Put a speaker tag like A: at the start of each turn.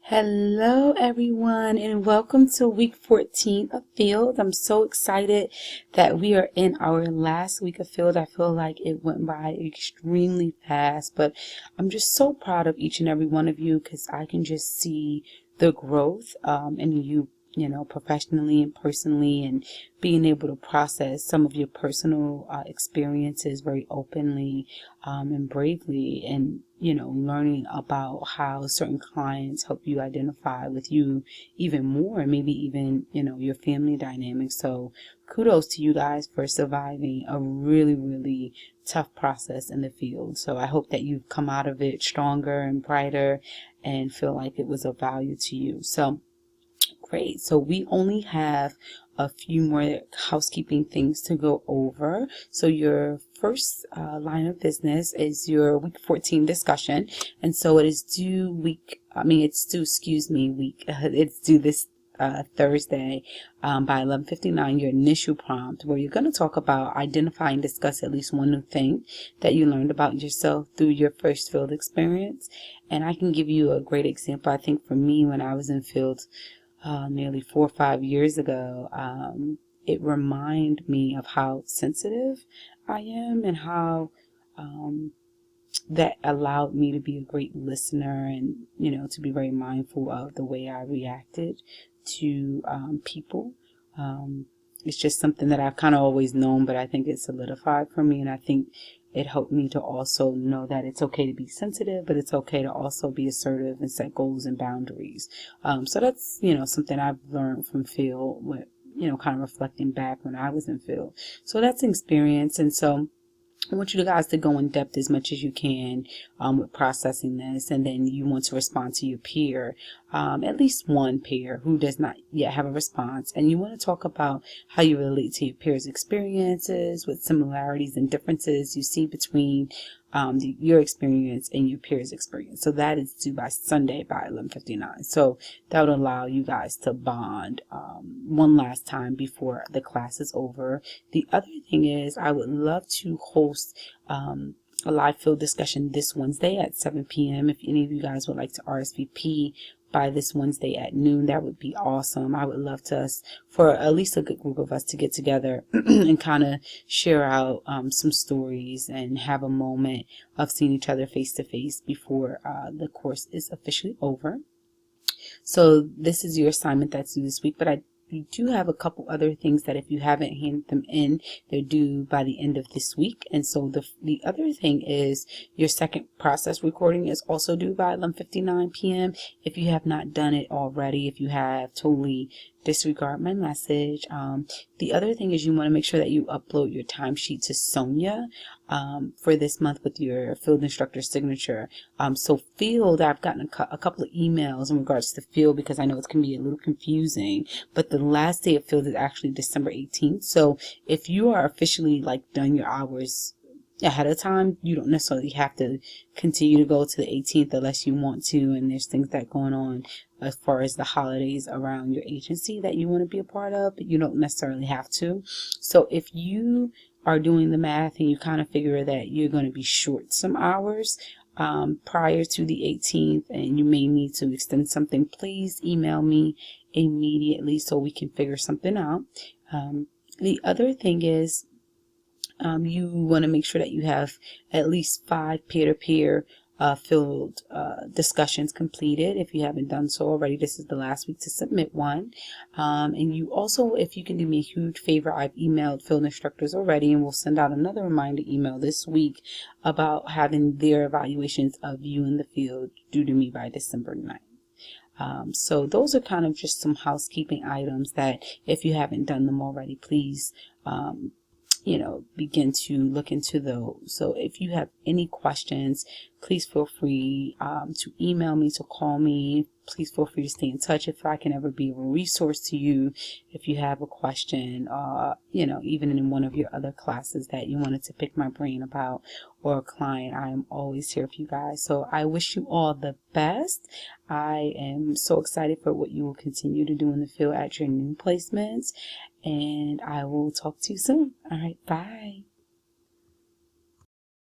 A: Hello, everyone, and welcome to week 14 of Field. I'm so excited that we are in our last week of Field. I feel like it went by extremely fast, but I'm just so proud of each and every one of you because I can just see the growth in you, professionally and personally, and being able to process some of your personal experiences very openly and bravely, and learning about how certain clients help you identify with you even more, and maybe even your family dynamics. So kudos to you guys for surviving a really, really tough process in the field. So I hope that you've come out of it stronger and brighter and feel like it was of value to you. So great. So we only have a few more housekeeping things to go over. So your first line of business is your week 14 discussion. And so it's due it's due this Thursday by 11:59, your initial prompt, where you're going to talk about, identify, and discuss at least one new thing that you learned about yourself through your first field experience. And I can give you a great example. I think for me, when I was in field nearly 4 or 5 years ago, it reminded me of how sensitive I am, and how that allowed me to be a great listener, and to be very mindful of the way I reacted to people. It's just something that I've kind of always known, but I think it solidified for me, and I think it helped me to also know that it's okay to be sensitive, but it's okay to also be assertive and set goals and boundaries. So that's something I've learned from Phil, with kind of reflecting back when I was in Phil. So that's an experience, and so I want you guys to go in depth as much as you can with processing this, and then you want to respond to your peer, at least one peer who does not yet have a response, and you want to talk about how you relate to your peer's experiences, what similarities and differences you see between your experience and your peer's experience. So that is due by Sunday by 11:59. So that would allow you guys to bond one last time before the class is over. The other thing is, I would love to host a live field discussion this Wednesday at 7 p.m. If any of you guys would like to RSVP by this Wednesday at noon, that would be awesome. I would love for at least a good group of us to get together and kind of share out some stories and have a moment of seeing each other face to face before the course is officially over. So this is your assignment that's due this week, but we do have a couple other things that if you haven't handed them in, they're due by the end of this week. And so the other thing is, your second process recording is also due by 11:59 p.m. If you have not done it already, if you have totally disregard my message. The other thing is, you want to make sure that you upload your timesheet to Sonia for this month with your field instructor signature. So field, I've gotten a couple of emails in regards to field, because I know it can be a little confusing, but the last day of field is actually December 18th. So if you are officially done your hours ahead of time, you don't necessarily have to continue to go to the 18th unless you want to, and there's things that going on as far as the holidays around your agency that you want to be a part of, but you don't necessarily have to. So if you are doing the math and you kind of figure that you're going to be short some hours prior to the 18th, and you may need to extend something, please email me immediately so we can figure something out. The other thing is, you want to make sure that you have at least 5 peer-to-peer field discussions completed. If you haven't done so already, this is the last week to submit one. And you also, if you can do me a huge favor, I've emailed field instructors already, and we'll send out another reminder email this week about having their evaluations of you in the field due to me by December 9th. So those are kind of just some housekeeping items that, if you haven't done them already, please begin to look into those. So if you have any questions, please feel free to email me, to call me. Please feel free to stay in touch if I can ever be a resource to you. If you have a question, even in one of your other classes that you wanted to pick my brain about, or a client, I am always here for you guys. So I wish you all the best. I am so excited for what you will continue to do in the field at your new placements, and I will talk to you soon. All right, bye.